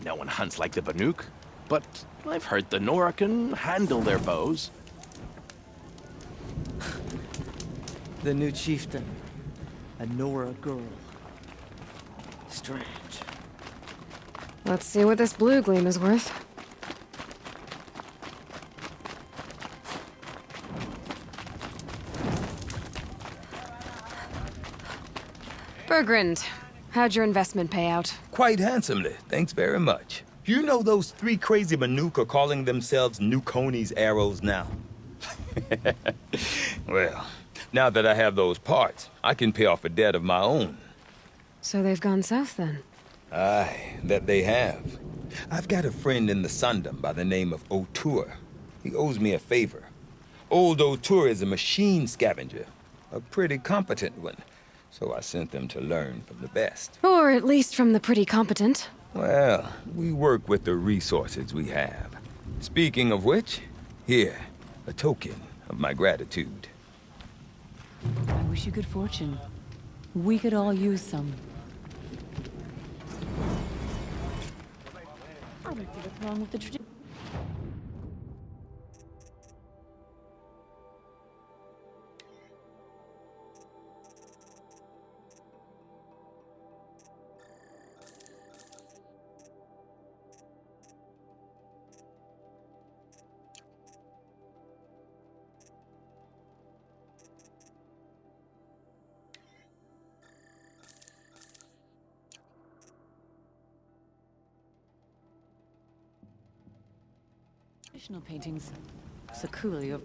No one hunts like the Banuk, but I've heard the Nora can handle their bows. The new chieftain. A Nora girl. Strange. Let's see what this blue gleam is worth. Bergrand, how'd your investment pay out? Quite handsomely, thanks very much. You know those three crazy Banuk are calling themselves Nukoni's arrows now? Well, now that I have those parts, I can pay off a debt of my own. So they've gone south then? Aye, that they have. I've got a friend in the Sundom by the name of O'Toole. He owes me a favor. Old O'Toole is a machine scavenger, a pretty competent one. So I sent them to learn from the best. Or at least from the pretty competent. Well, we work with the resources we have. Speaking of which, here, a token of my gratitude. I wish you good fortune. We could all use some. I don't see what's wrong with the tradition. Traditional paintings. Sakuli of...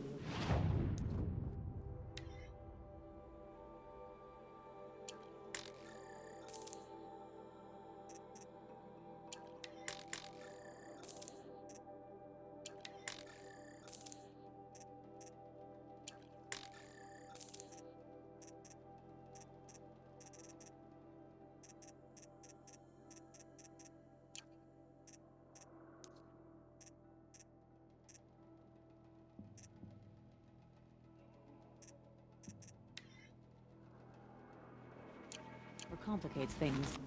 complicates things.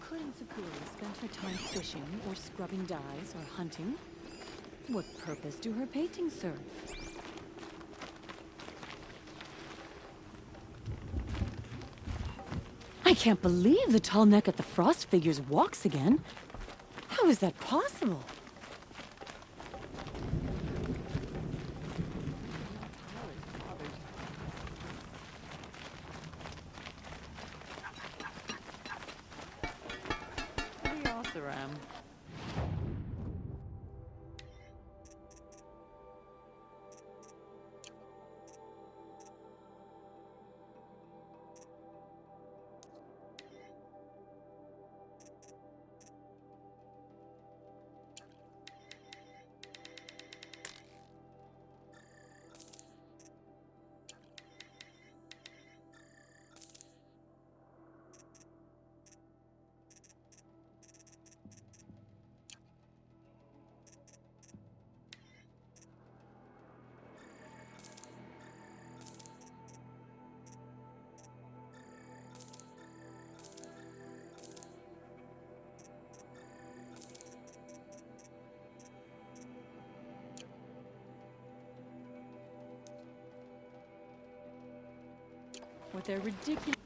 Couldn't Sakura spend her time fishing or scrubbing dyes or hunting? What purpose do her paintings serve? I can't believe the tall neck at the Frost figures walks again. How is that possible? The Oseram. with their ridiculous...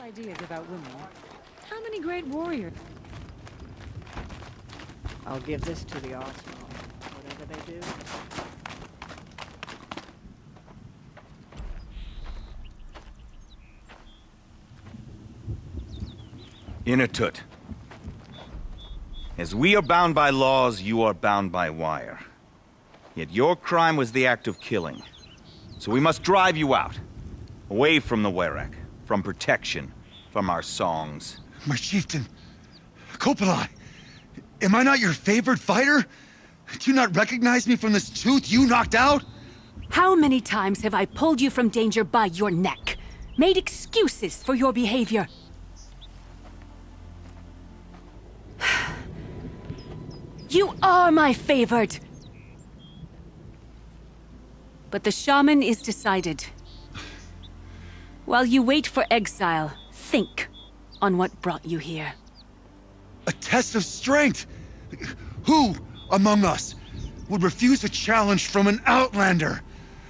ideas about women. How many great warriors? I'll give this to the Osmo. Whatever they do. Inatut. As we are bound by laws, you are bound by wire. Yet your crime was the act of killing. So we must drive you out. Away from the Werak. From protection. From our songs. My chieftain, Kopalai, am I not your favored fighter? Do you not recognize me from this tooth you knocked out? How many times have I pulled you from danger by your neck? Made excuses for your behavior? You are my favored! But the shaman is decided. While you wait for exile, think on what brought you here. A test of strength! Who among us would refuse a challenge from an outlander?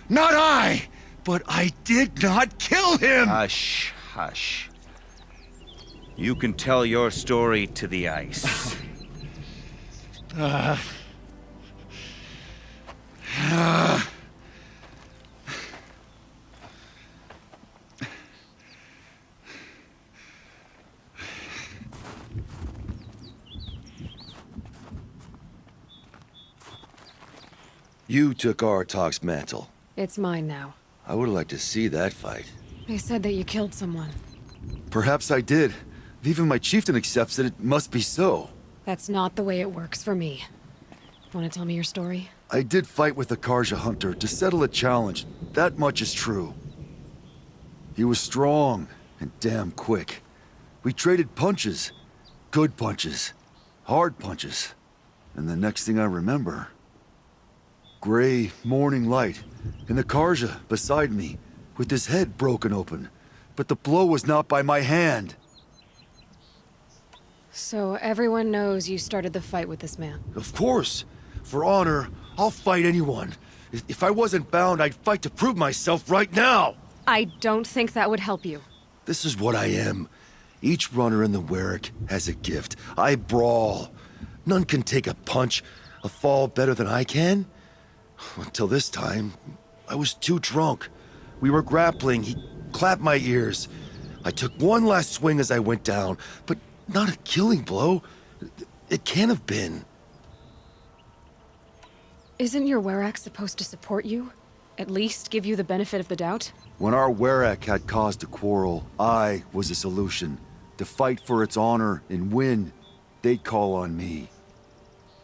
Not I! But I did not kill him! Hush, hush. You can tell your story to the ice. You took Aratak's mantle. It's mine now. I would like to see that fight. They said that you killed someone. Perhaps I did. If even my chieftain accepts it, it must be so. That's not the way it works for me. Want to tell me your story? I did fight with the Karja hunter to settle a challenge. That much is true. He was strong and damn quick. We traded punches. Good punches. Hard punches. And the next thing I remember... gray morning light, and the Karja beside me, with his head broken open. But the blow was not by my hand. So everyone knows you started the fight with this man. Of course. For honor, I'll fight anyone. If I wasn't bound, I'd fight to prove myself right now. I don't think that would help you. This is what I am. Each runner in the Werak has a gift. I brawl. None can take a punch, a fall better than I can. Until this time, I was too drunk. We were grappling. He clapped my ears. I took one last swing as I went down, but not a killing blow. It can't have been. Isn't your Werak supposed to support you? At least give you the benefit of the doubt? When our Werak had cause to quarrel, I was the solution. To fight for its honor and win, they'd call on me.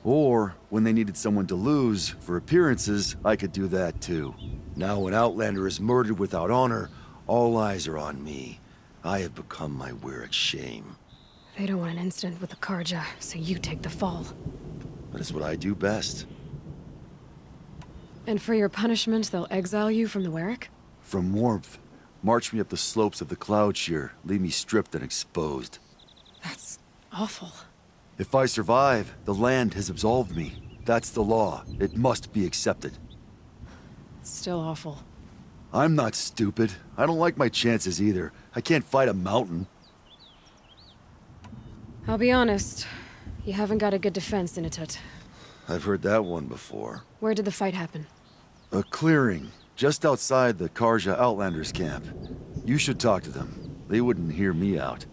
Or, when they needed someone to lose, for appearances, I could do that too. Now an Outlander is murdered without honor, all eyes are on me. I have become my Werak's shame. They don't want an incident with the Karja, so you take the fall. That is what I do best. And for your punishment, they'll exile you from the Werak? From warmth, march me up the slopes of the Cloud Shear, leave me stripped and exposed. That's awful. If I survive, the land has absolved me. That's the law. It must be accepted. It's still awful. I'm not stupid. I don't like my chances either. I can't fight a mountain. I'll be honest. You haven't got a good defense, Inatut. I've heard that one before. Where did the fight happen? A clearing, just outside the Karja Outlanders camp. You should talk to them. They wouldn't hear me out.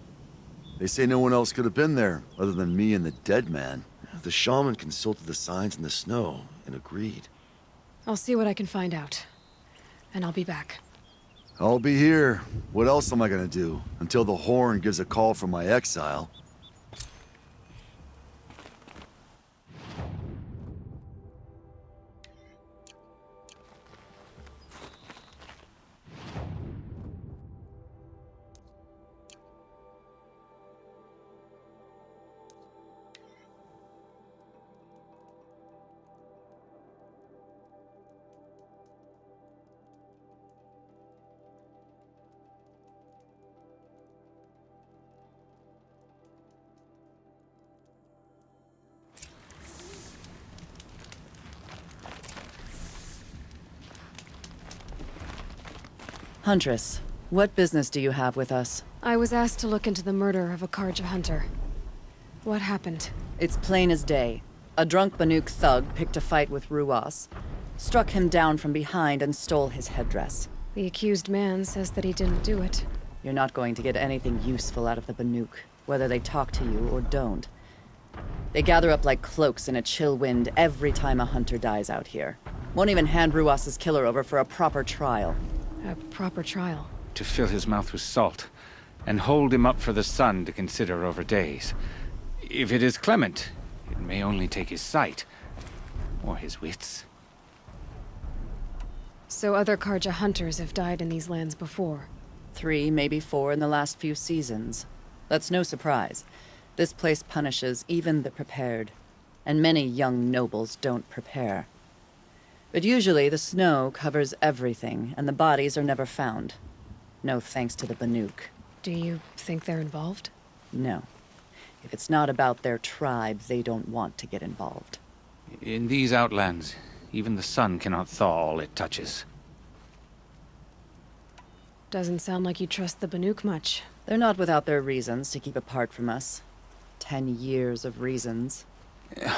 They say no one else could have been there, other than me and the dead man. The shaman consulted the signs in the snow and agreed. I'll see what I can find out. And I'll be back. I'll be here. What else am I gonna do? Until the Horn gives a call from my exile. Huntress, what business do you have with us? I was asked to look into the murder of a Karja hunter. What happened? It's plain as day. A drunk Banuk thug picked a fight with Ruas, struck him down from behind and stole his headdress. The accused man says that he didn't do it. You're not going to get anything useful out of the Banuk, whether they talk to you or don't. They gather up like cloaks in a chill wind every time a hunter dies out here. Won't even hand Ruas's killer over for a proper trial. A proper trial. To fill his mouth with salt, and hold him up for the sun to consider over days. If it is clement, it may only take his sight, or his wits. So other Karja hunters have died in these lands before. 3, maybe 4 in the last few seasons. That's no surprise. This place punishes even the prepared, and many young nobles don't prepare. But usually the snow covers everything, and the bodies are never found. No thanks to the Banuk. Do you think they're involved? No. If it's not about their tribe, they don't want to get involved. In these outlands, even the sun cannot thaw all it touches. Doesn't sound like you trust the Banuk much. They're not without their reasons to keep apart from us. 10 years of reasons.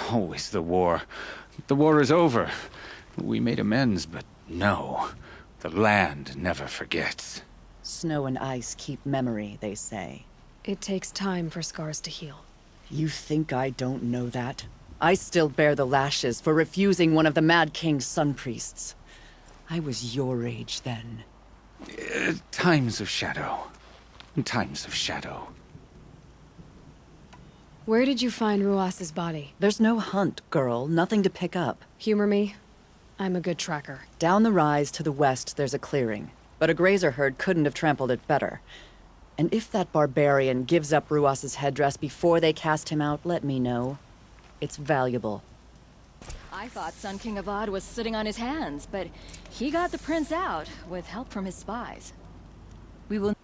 Always the war. The war is over. We made amends, but no. The land never forgets. Snow and ice keep memory, they say. It takes time for scars to heal. You think I don't know that? I still bear the lashes for refusing one of the Mad King's sun priests. I was your age then. Times of shadow. Times of shadow. Where did you find Ruas's body? There's no hunt, girl. Nothing to pick up. Humor me. I'm a good tracker. Down the rise to the west, there's a clearing. But a grazer herd couldn't have trampled it better. And if that barbarian gives up Ruas's headdress before they cast him out, let me know. It's valuable. I thought Sun King Avad was sitting on his hands, but he got the prince out with help from his spies. We will